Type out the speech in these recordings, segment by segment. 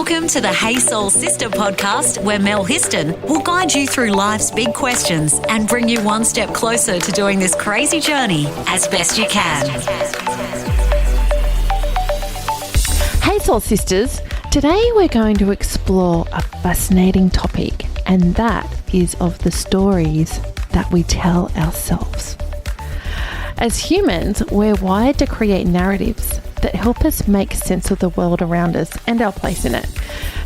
Welcome to the Hey Soul Sister podcast, where Mel Histon will guide you through life's big questions and bring you one step closer to doing this crazy journey as best you can. Hey Soul Sisters, today we're going to explore a fascinating topic, and that is of the stories that we tell ourselves. As humans, we're wired to create narratives that help us make sense of the world around us and our place in it.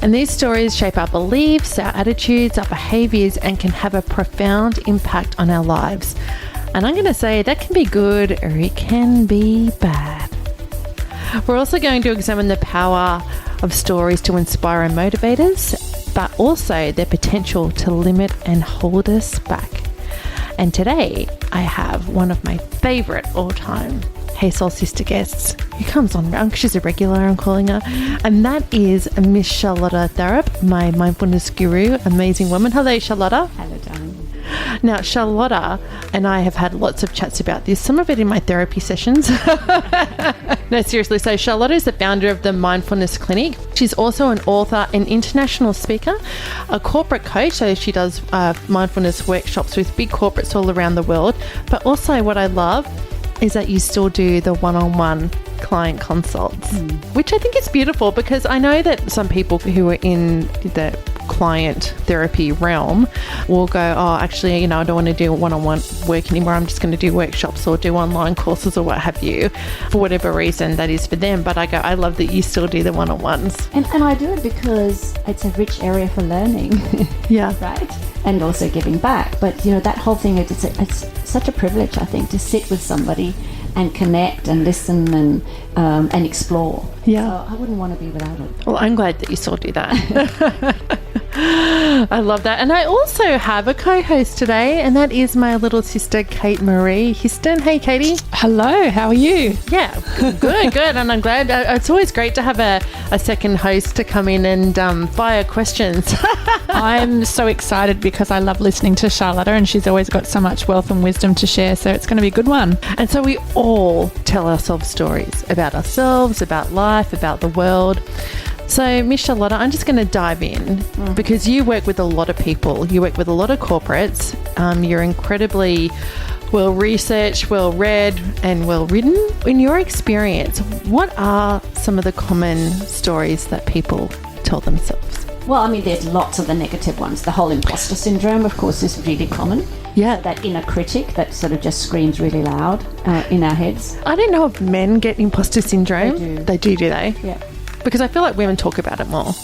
And these stories shape our beliefs, our attitudes, our behaviours, and can have a profound impact on our lives. And I'm going to say that can be good or it can be bad. We're also going to examine the power of stories to inspire and motivate us, but also their potential to limit and hold us back. And today I have one of my favourite all-time Hey Soul Sister guests who comes on round. She's a regular, I'm calling her. And that is Miss Charlotta Thaarup, my mindfulness guru, amazing woman. Hello, Charlotta. Hello, darling. Now, Charlotta and I have had lots of chats about this, some of it in my therapy sessions. No, seriously. So Charlotta is the founder of the Mindfulness Clinic. She's also an author, an international speaker, a corporate coach. So she does mindfulness workshops with big corporates all around the world. But also what I love is that you still do the one-on-one client consults, which I think is beautiful, because I know that some people who are in the client therapy realm will go, oh, actually, I don't want to do one-on-one work anymore. I'm just going to do workshops or do online courses or what have you, for whatever reason that is for them. But I go, I love that you still do the one-on-ones. And I do it because it's a rich area for learning. Yeah. Right? And also giving back. But, that whole thing, it's such a privilege, I think, to sit with somebody and connect and listen and explore. Yeah. So I wouldn't want to be without it. Well, I'm glad that you still do that. I love that. And I also have a co-host today, and that is my little sister, Kate Marie Histon. Hey, Katie. Hello, how are you? Yeah, good. And I'm glad. It's always great to have a second host to come in and fire questions. I'm so excited because I love listening to Charlotta, and she's always got so much wealth and wisdom to share, so it's going to be a good one. And so we all tell ourselves stories about ourselves, about life, about the world. So, Miss Charlotta, I'm just going to dive in because you work with a lot of people. You work with a lot of corporates. You're incredibly well-researched, well-read and well-written. In your experience, what are some of the common stories that people tell themselves? Well, there's lots of the negative ones. The whole imposter syndrome, of course, is really common. Yeah. So that inner critic that sort of just screams really loud in our heads. I don't know if men get imposter syndrome. They do they? Yeah. Because I feel like women talk about it more.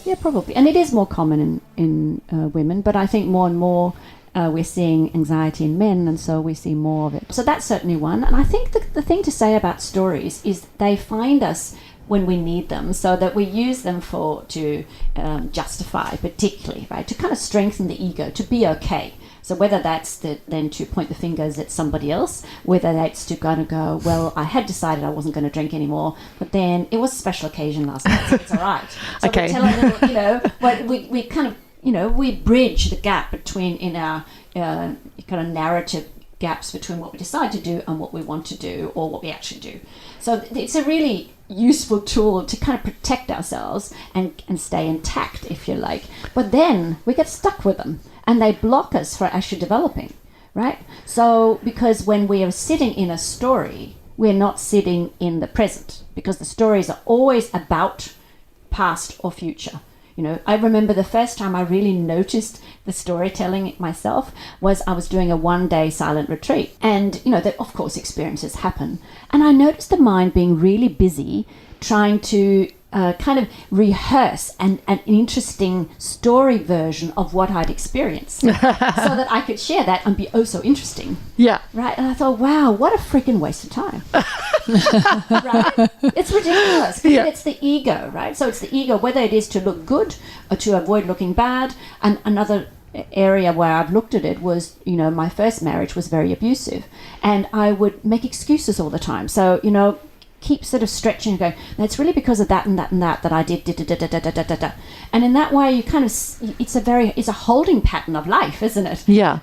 Yeah, probably. And it is more common in women, but I think more and more we're seeing anxiety in men, and so we see more of it. So that's certainly one. And I think the thing to say about stories is they find us when we need them, so that we use them to justify, particularly, right, to kind of strengthen the ego, to be okay. So whether that's then to point the fingers at somebody else, whether that's to kind of go, well, I had decided I wasn't going to drink anymore, but then it was a special occasion last night, so it's all right. So Okay. we tell a little, we kind of, we bridge the gap between in our kind of narrative gaps between what we decide to do and what we want to do or what we actually do. So it's a really useful tool to kind of protect ourselves and stay intact, if you like. But then we get stuck with them and they block us for actually developing, right? So because when we are sitting in a story, we're not sitting in the present, because the stories are always about past or future. I remember the first time I really noticed the storytelling myself was I was doing a one-day silent retreat. And, that of course experiences happen. And I noticed the mind being really busy trying to kind of rehearse an interesting story version of what I'd experienced so that I could share that and be oh so interesting. Yeah. Right. And I thought, wow, what a freaking waste of time. Right? It's ridiculous. Yeah. It's the ego, right? So it's the ego, whether it is to look good or to avoid looking bad. And another area where I've looked at it was, my first marriage was very abusive, and I would make excuses all the time. So, keep sort of stretching and going, no, it's really because of that and that and that I did da. And in that way you kind of, it's a holding pattern of life, isn't it? Yeah.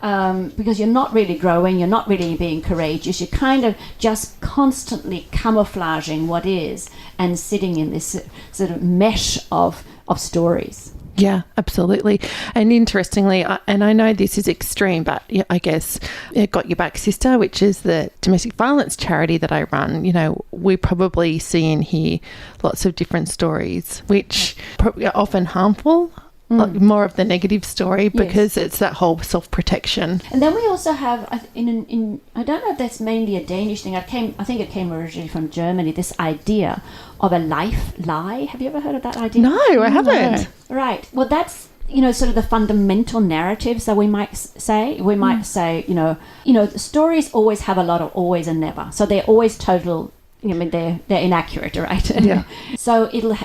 Because you're not really growing, you're not really being courageous, you're kind of just constantly camouflaging what is and sitting in this sort of mesh of of stories. Yeah, absolutely. And interestingly, and I know this is extreme, but I guess it Got Your Back, Sista, which is the domestic violence charity that I run, we probably see and hear lots of different stories, which probably are often harmful, like more of the negative story, because it's that whole self-protection. And then we also have, I don't know if that's mainly a Danish thing. I think it came originally from Germany, this idea of a life lie. Have you ever heard of that idea? No, I haven't. Right. Well, that's, sort of the fundamental narratives that we might say. We might say, stories always have a lot of always and never. So they're always total, they're inaccurate, right? Yeah. So it'll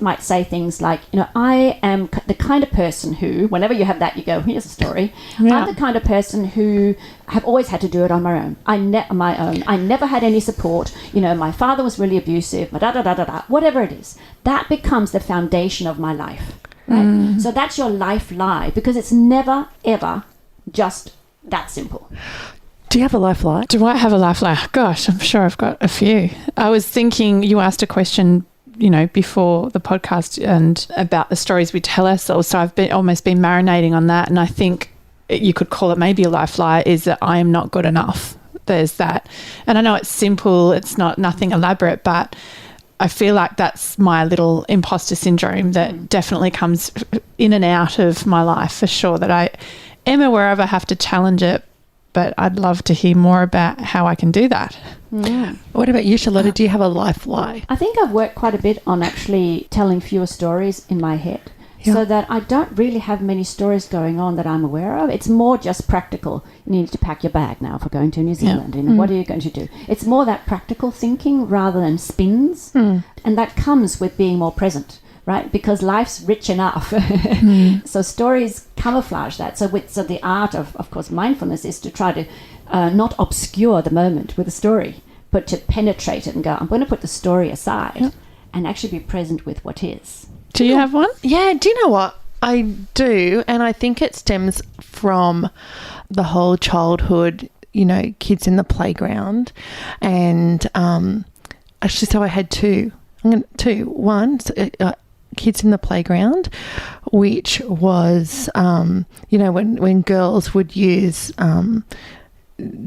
might say things like, I am the kind of person who, whenever you have that, you go, here's a story. Yeah. I'm the kind of person who have always had to do it on my own. I never had any support. My father was really abusive, whatever it is. That becomes the foundation of my life. Right? So that's your life lie, because it's never, ever just that simple. Do you have a life lie? Do I have a life lie? Gosh, I'm sure I've got a few. I was thinking, you asked a question, before the podcast and about the stories we tell ourselves. So I've almost been marinating on that. And I think you could call it maybe a life lie, is that I am not good enough. There's that. And I know it's simple. It's nothing elaborate, but I feel like that's my little imposter syndrome that definitely comes in and out of my life for sure, that I am aware of. I have to challenge it. But I'd love to hear more about how I can do that. What about you, Charlotta? Do you have a life lie? I think I've worked quite a bit on actually telling fewer stories in my head, so that I don't really have many stories going on that I'm aware of. It's more just practical. You need to pack your bag now for going to New Zealand. What are you going to do? It's more that practical thinking rather than spins. And that comes with being more present. Right, because life's rich enough, so stories camouflage that. So the art of course, mindfulness is to try to not obscure the moment with a story, but to penetrate it and go, I'm going to put the story aside and actually be present with what is. Do you have one? Yeah, do you know what? I do, and I think it stems from the whole childhood, kids in the playground, and actually, so I had two. One, kids in the playground, which was, when girls would use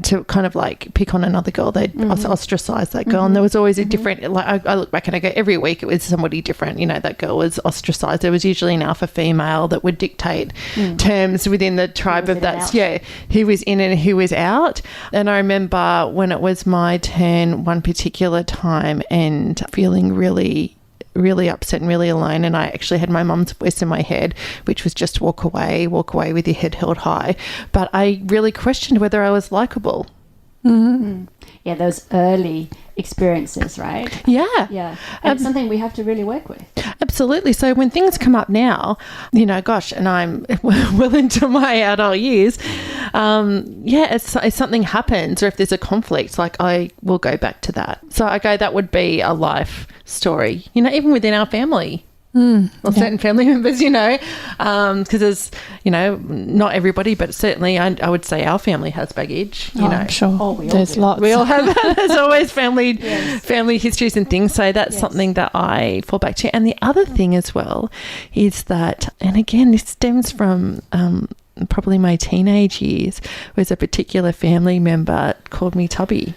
to kind of like pick on another girl, they'd ostracize that girl. And there was always a different, like I look back and I go, every week it was somebody different. That girl was ostracized. There was usually an alpha female that would dictate terms within the tribe of that. Yeah, who was in and who was out. And I remember when it was my turn one particular time and feeling really upset and really alone, and I actually had my mum's voice in my head, which was just walk away with your head held high. But I really questioned whether I was likable. Yeah, those early experiences, right? Yeah. And it's something we have to really work with. Absolutely. So when things come up now, and I'm well into my adult years, if something happens or if there's a conflict, like I will go back to that. So I go, that would be a life story, even within our family. Or certain family members, because there's, not everybody, but certainly I would say our family has baggage, I'm sure. There's lots. We all have that. There's always family histories and things. So that's something that I fall back to. And the other thing as well is that, and again, this stems from probably my teenage years, was a particular family member called me Tubby.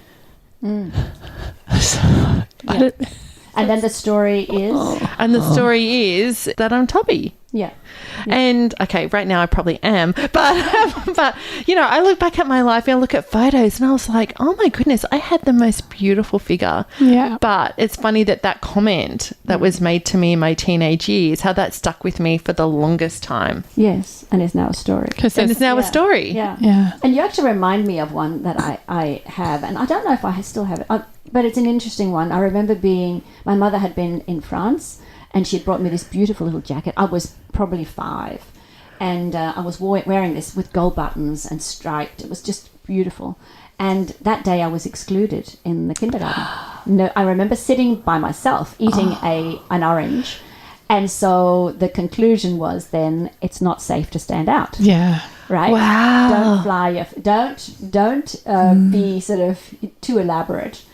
And then the story is? And the story is that I'm Tubby. Yeah. And, okay, right now I probably am. But I look back at my life and I look at photos and I was like, oh, my goodness, I had the most beautiful figure. Yeah. But it's funny that comment that was made to me in my teenage years, how that stuck with me for the longest time. Yes, and it's now a story. And it's now a story. Yeah. And you actually remind me of one that I have, and I don't know if I still have it, but it's an interesting one. I remember my mother had been in France, and she had brought me this beautiful little jacket. I was probably 5, and I was wearing this with gold buttons and striped. It was just beautiful. And that day I was excluded in the kindergarten. No, I remember sitting by myself eating an orange, and so the conclusion was then it's not safe to stand out. Yeah. Right? Wow. Don't fly. Don't be sort of too elaborate.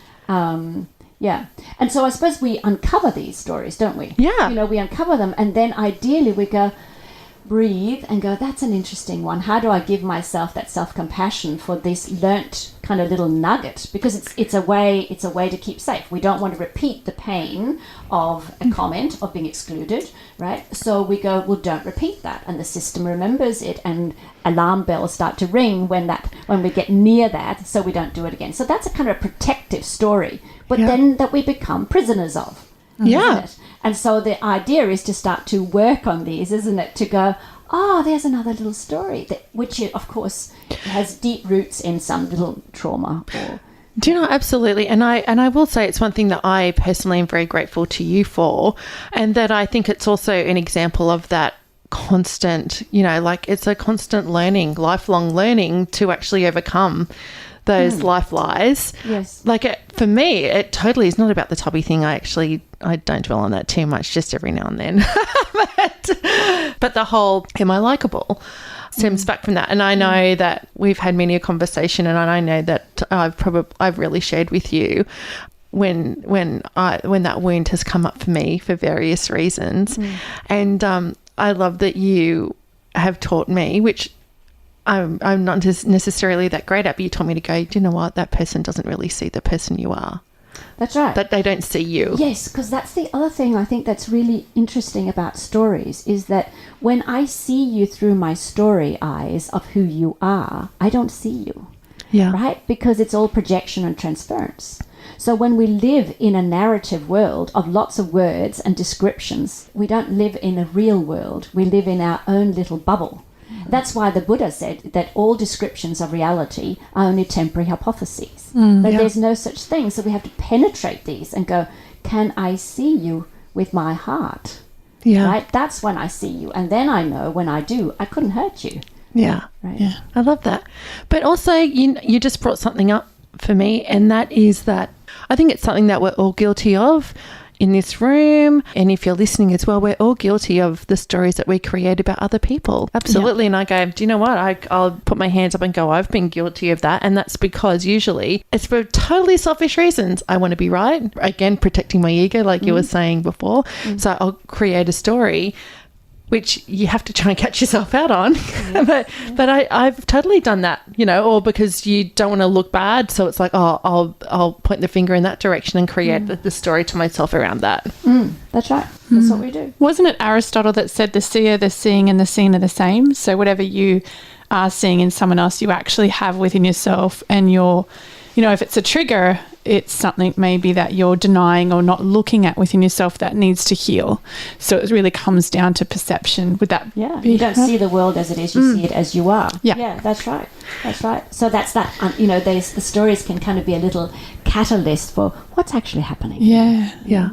Yeah. And so I suppose we uncover these stories, don't we? Yeah. You know, we uncover them, and then ideally we go, breathe and go, that's an interesting one. How do I give myself that self-compassion for this learnt kind of little nugget? Because it's a way to keep safe. We don't want to repeat the pain of a comment, of being excluded, right? So we go, well, don't repeat that. And the system remembers it, and alarm bells start to ring when we get near that, so we don't do it again. So that's a kind of protective story, but then that we become prisoners of. Yeah. Isn't it? And so the idea is to start to work on these, isn't it? To go, there's another little story, which of course has deep roots in some little trauma. Do you know, absolutely. And I will say it's one thing that I personally am very grateful to you for, and that I think it's also an example of that constant, you know, like it's a constant learning, lifelong learning to actually overcome those life lies. Yes. Like for me, it totally is not about the tubby thing. I don't dwell on that too much, just every now and then. but the whole, am I likable, stems back from that. And I know that we've had many a conversation, and I know that I've really shared with you when that wound has come up for me for various reasons. And I love that you have taught me, which I'm not necessarily that great at, but you told me to go, do you know what? That person doesn't really see the person you are. That's right. That they don't see you. Yes, because that's the other thing I think that's really interesting about stories, is that when I see you through my story eyes of who you are, I don't see you. Yeah. Right? Because it's all projection and transference. So when we live in a narrative world of lots of words and descriptions, we don't live in a real world. We live in our own little bubble. That's why the Buddha said that all descriptions of reality are only temporary hypotheses. That there's no such thing. So we have to penetrate these and go, can I see you with my heart? Yeah. Right? That's when I see you. And then I know when I do, I couldn't hurt you. Yeah. Right? Yeah. I love that. But also, you just brought something up for me, and that is that I think it's something that we're all guilty of in this room, and if you're listening as well, we're all guilty of the stories that we create about other people. Absolutely. And I go, do you know what? I'll put my hands up and go, I've been guilty of that. And that's because usually it's for totally selfish reasons. I want to be right. Again, protecting my ego, like you were saying before. So I'll create a story which you have to try and catch yourself out on. but I've totally done that, you know, or because you don't want to look bad. So it's like, I'll point the finger in that direction and create the story to myself around that. That's right. That's what we do. Wasn't it Aristotle that said the seer, the seeing and the seen are the same? So whatever you are seeing in someone else, you actually have within yourself, and you're, you know, if it's a trigger, it's something maybe that you're denying or not looking at within yourself that needs to heal. So it really comes down to perception. Would that be? You don't see the world as it is, you see it as you are. Yeah. That's right. That's right. So that's that, you know, the stories can kind of be a little catalyst for what's actually happening. Yeah.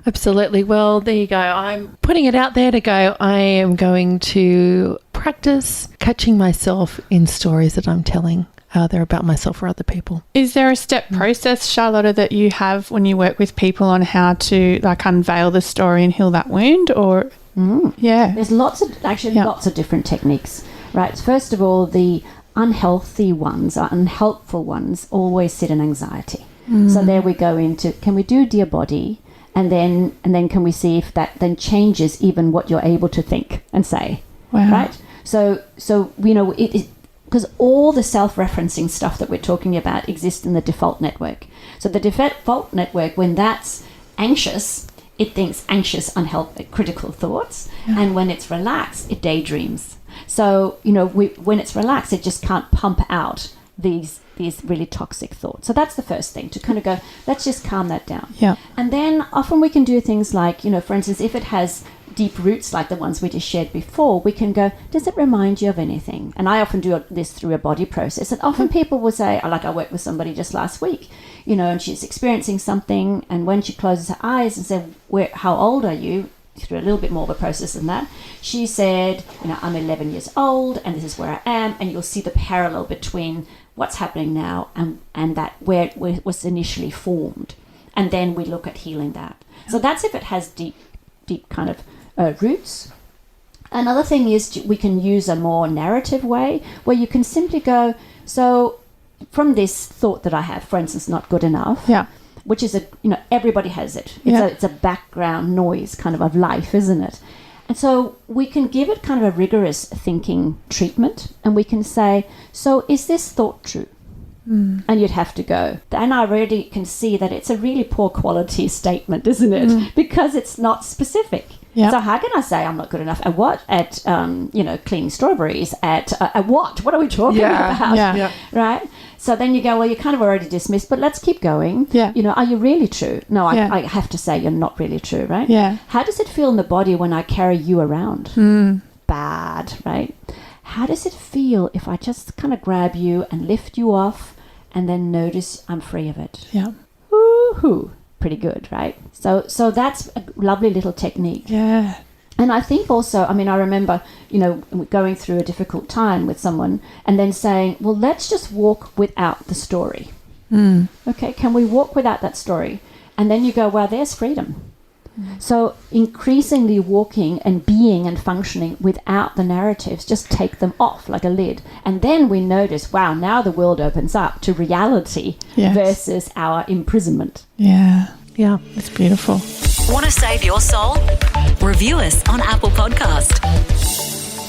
Absolutely. Well, there you go. I'm putting it out there to go, I am going to practice catching myself in stories that I'm telling. They're about myself or other people. Is there a step process, Charlotta, that you have when you work with people on how to like unveil the story and heal that wound? Or there's lots of different techniques, right? First of all, the unhealthy ones or unhelpful ones always sit in anxiety. So there we go into, can we do dear body? And then can we see if that then changes even what you're able to think and say, right? So you know, it because all the self-referencing stuff that we're talking about exists in the default network. So the default network, when that's anxious, it thinks anxious, unhelpful, critical thoughts. And when it's relaxed, it daydreams. So, you know, when it's relaxed, it just can't pump out these really toxic thoughts. So that's the first thing, to kind of go, let's just calm that down. Yeah. And then often we can do things like, you know, for instance, if it has deep roots like the ones we just shared before, we can go, does it remind you of anything? And I often do this through a body process. And often people will say, like I worked with somebody just last week, you know, and she's experiencing something, and when she closes her eyes and said, how old are you? Through a little bit more of a process than that, she said, you know, I'm 11 years old and this is where I am. And you'll see the parallel between what's happening now and that where it was initially formed. And then we look at healing that. So that's if it has deep kind of roots. Another thing is we can use a more narrative way where you can simply go, so from this thought that I have, for instance, not good enough, which is everybody has it. Yeah. It's a background noise kind of life, isn't it? And so we can give it kind of a rigorous thinking treatment, and we can say, so is this thought true? And you'd have to go. And I already can see that it's a really poor quality statement, isn't it? Because it's not specific. Yeah. So how can I say I'm not good enough at what? At, cleaning strawberries? At what? What are we talking about? Yeah. Right? So then you go, well, you're kind of already dismissed, but let's keep going. Yeah. Are you really true? No, Yeah. I have to say you're not really true, right? Yeah. How does it feel in the body when I carry you around? Bad, right? How does it feel if I just kind of grab you and lift you off and then notice I'm free of it? Yeah. Woohoo! Pretty good, right? So that's a lovely little technique. Yeah. And I think also, I remember, going through a difficult time with someone and then saying, well, let's just walk without the story. Okay, can we walk without that story? And then you go, well, there's freedom. So increasingly walking and being and functioning without the narratives, just take them off like a lid. And then we notice, wow, now the world opens up to reality versus our imprisonment. Yeah. Yeah. It's beautiful. Want to save your soul? Review us on Apple Podcast.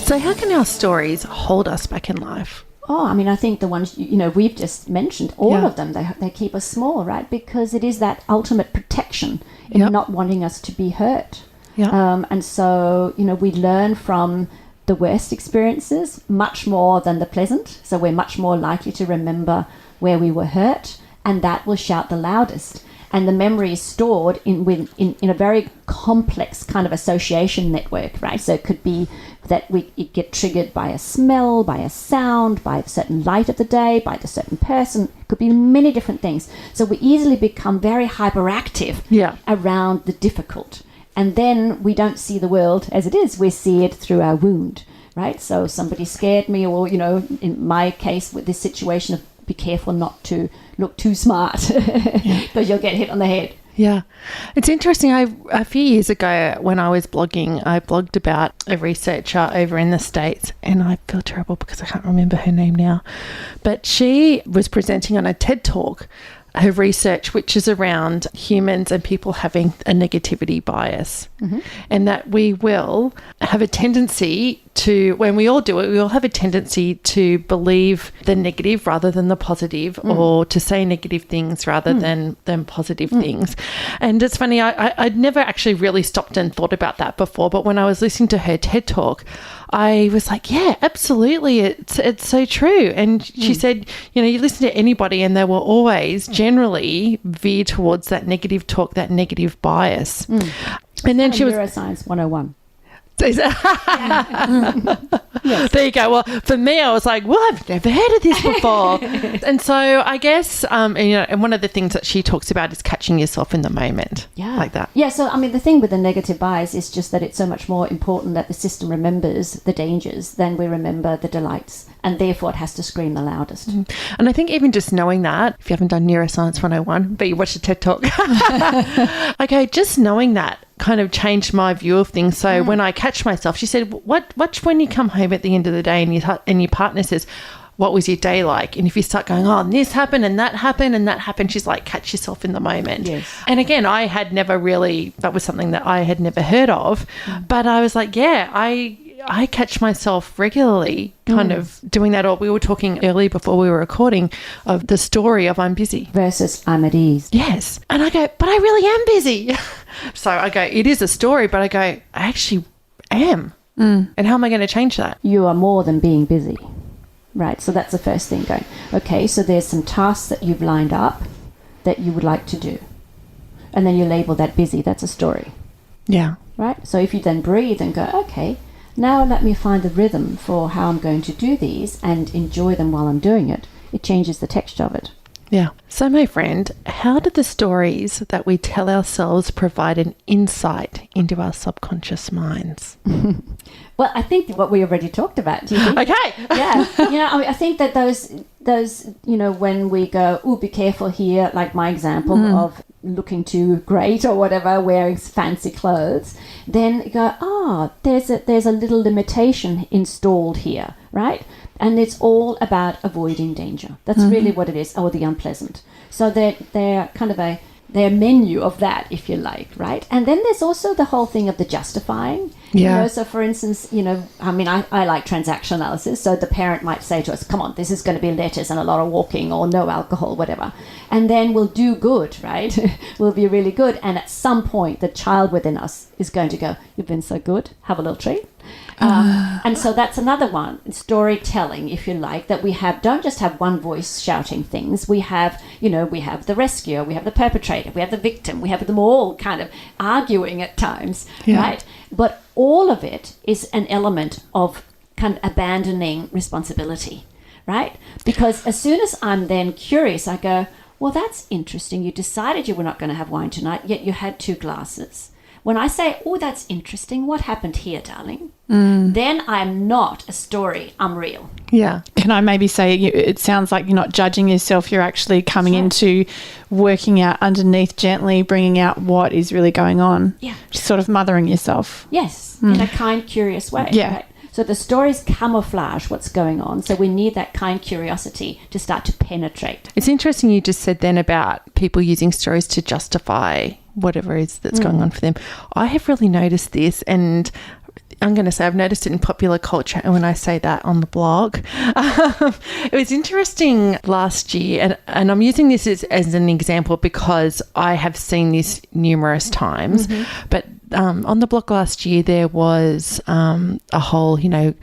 So how can our stories hold us back in life? Oh, I think the ones, we've just mentioned, all of them, they keep us small, right? Because it is that ultimate protection in not wanting us to be hurt. Yeah. And so, we learn from the worst experiences much more than the pleasant. So we're much more likely to remember where we were hurt, and that will shout the loudest. And the memory is stored in a very complex kind of association network, right? So it could be that it get triggered by a smell, by a sound, by a certain light of the day, by a certain person. It could be many different things. So we easily become very hyperactive around the difficult. And then we don't see the world as it is. We see it through our wound, right? So somebody scared me, or, in my case with this situation of be careful not to look too smart because you'll get hit on the head. Yeah. It's interesting. A few years ago when I was blogging, I blogged about a researcher over in the States, and I feel terrible because I can't remember her name now. But she was presenting on a TED Talk, her research, which is around humans and people having a negativity bias, and that we will have a tendency to, when we all do it, we all have a tendency to believe the negative rather than the positive, or to say negative things rather than positive things. And it's funny, I'd never actually really stopped and thought about that before, but when I was listening to her TED Talk, I was like, yeah, absolutely. It's so true. And she said, you listen to anybody and they will always generally veer towards that negative talk, that negative bias. And then she was Neuroscience 101. Yes. There you go. Well, for me, I was like, well, I've never heard of this before. And so I guess, and one of the things that she talks about is catching yourself in the moment. Yeah. Like that. Yeah. So, the thing with the negative bias is just that it's so much more important that the system remembers the dangers than we remember the delights. And therefore, it has to scream the loudest. And I think even just knowing that, if you haven't done Neuroscience 101, but you watched the TED Talk, okay, just knowing that kind of changed my view of things. So when I catch myself, she said, watch when you come home at the end of the day and your partner says, what was your day like? And if you start going, oh, this happened and that happened and that happened, she's like, catch yourself in the moment. Yes. And again, I had never really, that was something that I had never heard of. But I was like, yeah, I catch myself regularly kind of doing that. Or we were talking earlier before we were recording of the story of I'm busy. Versus I'm at ease. Yes. And I go, but I really am busy. So I go, it is a story, but I go, I actually am. And how am I going to change that? You are more than being busy. Right, so that's the first thing going. Okay, so there's some tasks that you've lined up that you would like to do. And then you label that busy. That's a story. Yeah. Right? So if you then breathe and go, okay, now let me find the rhythm for how I'm going to do these and enjoy them while I'm doing it, it changes the texture of it. Yeah. So, my friend, how do the stories that we tell ourselves provide an insight into our subconscious minds? Well, I think what we already talked about. Do you think? Okay. Yeah. I think that those, when we go, oh, be careful here, like my example of looking too great or whatever, wearing fancy clothes, then you go, there's a little limitation installed here, right? And it's all about avoiding danger. That's really what it is, or the unpleasant. So they're kind of their menu of that, if you like, right? And then there's also the whole thing of the justifying. Yeah. You know, so for instance, you know, I mean, I like transaction analysis. So the parent might say to us, come on, this is going to be letters and a lot of walking or no alcohol, whatever. And then we'll do good, right? We'll be really good. And at some point, the child within us is going to go, you've been so good, have a little treat. And so that's another one, storytelling, if you like, that we have, don't just have one voice shouting things. We have, you know, we have the rescuer, we have the perpetrator, we have the victim, we have them all kind of arguing at times, right? But all of it is an element of kind of abandoning responsibility, right? Because as soon as I'm then curious, I go, well, that's interesting. You decided you were not going to have wine tonight, yet you had 2 glasses. When I say, oh, that's interesting, what happened here, darling? Then I'm not a story, I'm real. Yeah. Can I maybe say it sounds like you're not judging yourself, you're actually coming into working out underneath gently, bringing out what is really going on. Yeah. Sort of mothering yourself. Yes, in a kind, curious way. Yeah. Right? So the stories camouflage what's going on. So we need that kind curiosity to start to penetrate. It's interesting you just said then about people using stories to justify whatever it is that's going on for them. I have really noticed this, and I'm going to say I've noticed it in popular culture, and when I say that on the blog, it was interesting last year, and I'm using this as an example because I have seen this numerous times, but on the blog last year there was a whole, you know,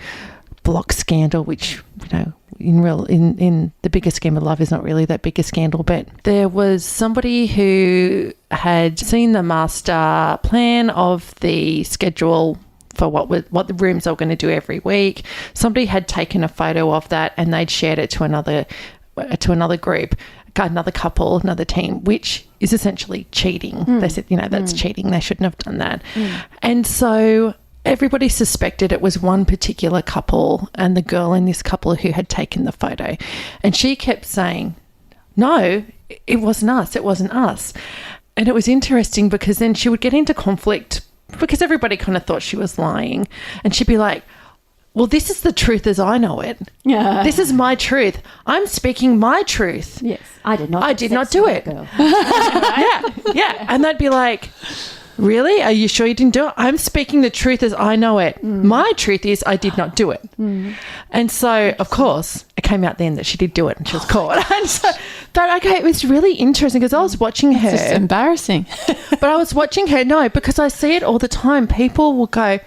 block scandal, which, you know, in the bigger scheme of life is not really that big a scandal, but there was somebody who had seen the master plan of the schedule for what the rooms they were going to do every week. Somebody had taken a photo of that and they'd shared it to another group, another couple, another team, which is essentially cheating. They said, you know, that's cheating. They shouldn't have done that. And so everybody suspected it was one particular couple and the girl in this couple who had taken the photo. And she kept saying, no, it wasn't us. It wasn't us. And it was interesting because then she would get into conflict because everybody kind of thought she was lying. And she'd be like, well, this is the truth as I know it. Yeah. This is my truth. I'm speaking my truth. Yes. I did not do it. Yeah. And they'd be like, really? Are you sure you didn't do it? I'm speaking the truth as I know it. My truth is I did not do it. And so, of course, it came out then that she did do it and she was caught. And so, but okay, it was really interesting because I was watching her. It's just embarrassing. But I was watching her, because I see it all the time. People will go,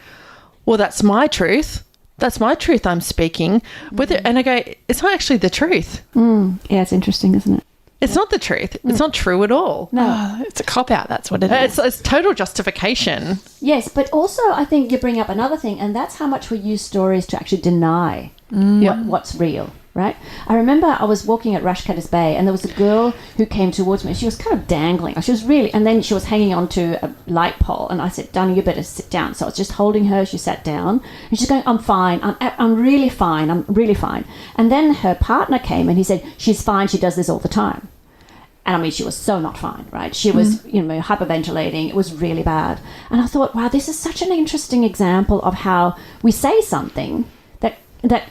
well, that's my truth. That's my truth I'm speaking with it. And I go, it's not actually the truth. Yeah, it's interesting, isn't it? It's not the truth. It's not true at all. No. It's a cop-out, that's what it is. It's total justification. Yes, but also I think you bring up another thing, and that's how much we use stories to actually deny what's real, right? I remember I was walking at Rushcutters Bay and there was a girl who came towards me. She was kind of dangling. She was really, and then she was hanging onto a light pole, and I said, Dani, you better sit down. So I was just holding her. She sat down and she's going, I'm fine. I'm really fine. I'm really fine. And then her partner came and he said, she's fine. She does this all the time. And I mean, she was so not fine, right? She was, hyperventilating. It was really bad. And I thought, wow, this is such an interesting example of how we say something that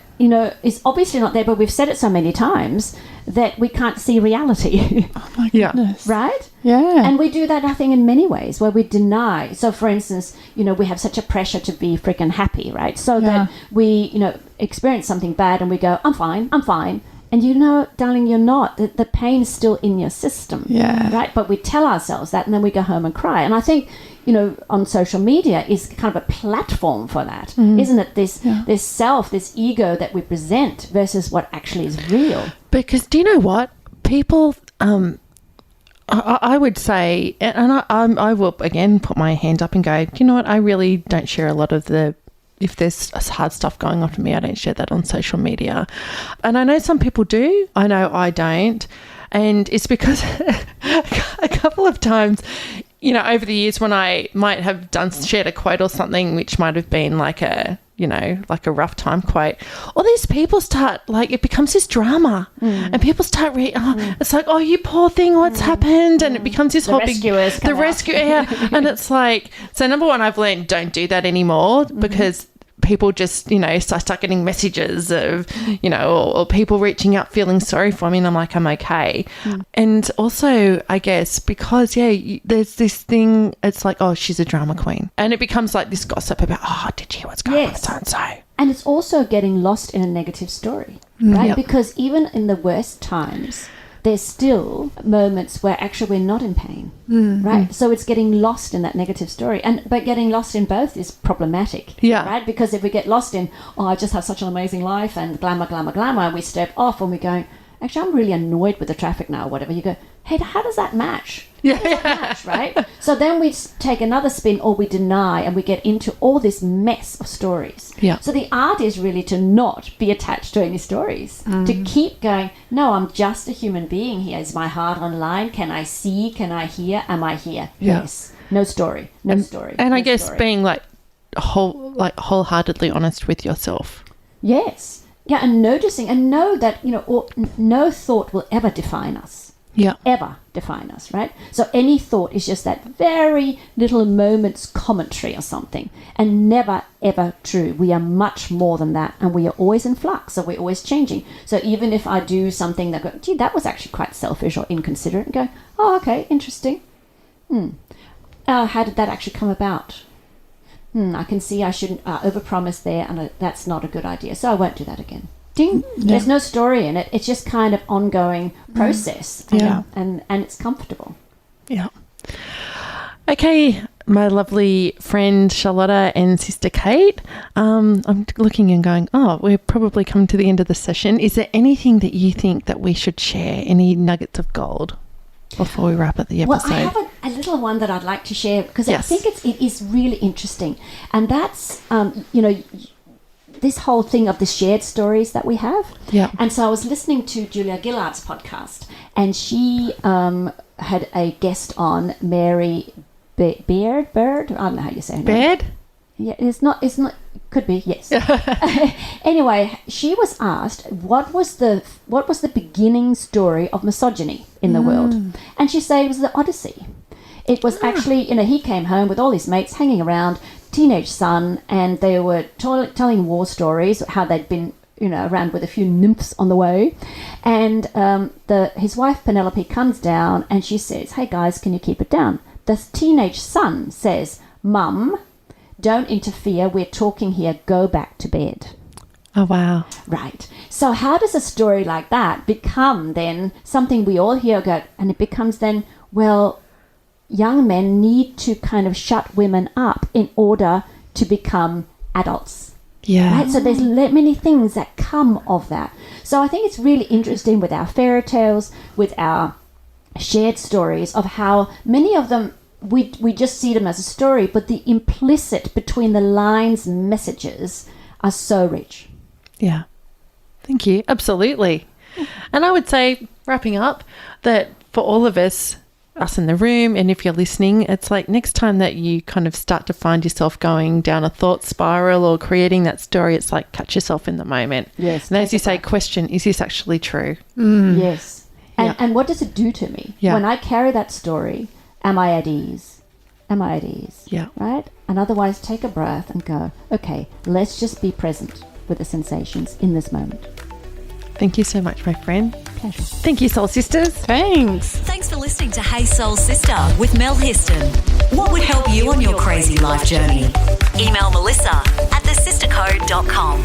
is obviously not there, but we've said it so many times that we can't see reality. Oh my goodness. Right? Yeah. And we do that, I think, in many ways where we deny. So, for instance, we have such a pressure to be freaking happy, right? So that we, experience something bad and we go, I'm fine. And darling, you're not. The pain is still in your system. Yeah. Right? But we tell ourselves that and then we go home and cry. And I think, on social media is kind of a platform for that, isn't it? This self, this ego that we present versus what actually is real. Because do you know what? People, I would say, and I will again put my hand up and go, do you know what? I really don't share a lot of if there's hard stuff going on for me, I don't share that on social media. And I know some people do. I know I don't. And it's because a couple of times, over the years when I might have shared a quote or something, which might have been like a rough time quote, all these people start, it becomes this drama and people start it's like, oh, you poor thing, what's happened? And it becomes this whole big, and it's like, so number one, I've learned don't do that anymore because people just, start getting messages of, or people reaching out feeling sorry for me, and I'm like, I'm okay. And also, I guess, because, there's this thing, it's like, oh, she's a drama queen. And it becomes like this gossip about, oh, did you hear what's going on with so-and-so? And it's also getting lost in a negative story, right? Yep. Because even in the worst times, there's still moments where actually we're not in pain, right? So it's getting lost in that negative story. But getting lost in both is problematic, right? Because if we get lost in, oh, I just have such an amazing life and glamour, and we step off and we're going, actually, I'm really annoyed with the traffic now or whatever. You go, hey, how does that match? Match, right? So then we take another spin or we deny and we get into all this mess of stories. Yeah. So the art is really to not be attached to any stories, to keep going, no, I'm just a human being here. Is my heart online? Can I see? Can I hear? Am I here? Yeah. Yes. No story. No story. And no I guess story. being wholeheartedly honest with yourself. Yes. Yeah, and noticing and know that, no thought will ever define us. Yeah. Ever define us, right? So any thought is just that very little moment's commentary or something, and never, ever true. We are much more than that, and we are always in flux, so we're always changing. So even if I do something that go, gee, that was actually quite selfish or inconsiderate, and go, oh, okay, interesting. How did that actually come about? I can see I shouldn't overpromise there, and that's not a good idea, so I won't do that again. Ding. Yeah. There's no story in it. It's just kind of ongoing process. And it's comfortable. Yeah. Okay, my lovely friend Charlotta and Sister Kate, I'm looking and going, oh, we're probably coming to the end of the session. Is there anything that you think that we should share, any nuggets of gold before we wrap up the episode? Well, I have a little one that I'd like to share because I think it is really interesting. And that's, this whole thing of the shared stories that we have. Yeah. And so I was listening to Julia Gillard's podcast, and she had a guest on, Mary Beard. I don't know how you say her name. Beard? Yeah, it's not, could be, yes. Anyway, she was asked what was the beginning story of misogyny in the world. And she said it was the Odyssey. It was actually, he came home with all his mates hanging around, teenage son, and they were telling war stories, how they'd been, around with a few nymphs on the way. And his wife Penelope comes down and she says, hey guys, can you keep it down? The teenage son says, Mum, don't interfere, we're talking here, go back to bed. Oh, wow. Right. So how does a story like that become then something we all hear go, and it becomes then, well, young men need to kind of shut women up in order to become adults. Yeah. Right? So there's many things that come of that. So I think it's really interesting with our fairy tales, with our shared stories of how many of them, we just see them as a story, but the implicit between the lines messages are so rich. Yeah. Thank you. Absolutely. And I would say, wrapping up, that for all of us in the room, and if you're listening, it's like next time that you kind of start to find yourself going down a thought spiral or creating that story, it's like catch yourself in the moment. Yes. And as you say, question, is this actually true? Yes. And what does it do to me? Yeah. When I carry that story, am I at ease? Yeah. Right? And otherwise take a breath and go, okay, let's just be present with the sensations in this moment. Thank you so much, my friend. Pleasure. Thank you, Soul Sisters. Thanks. Thanks for listening to Hey Soul Sister with Mel Histon. What would help you on your crazy life journey? Email Melissa at thesistercode.com.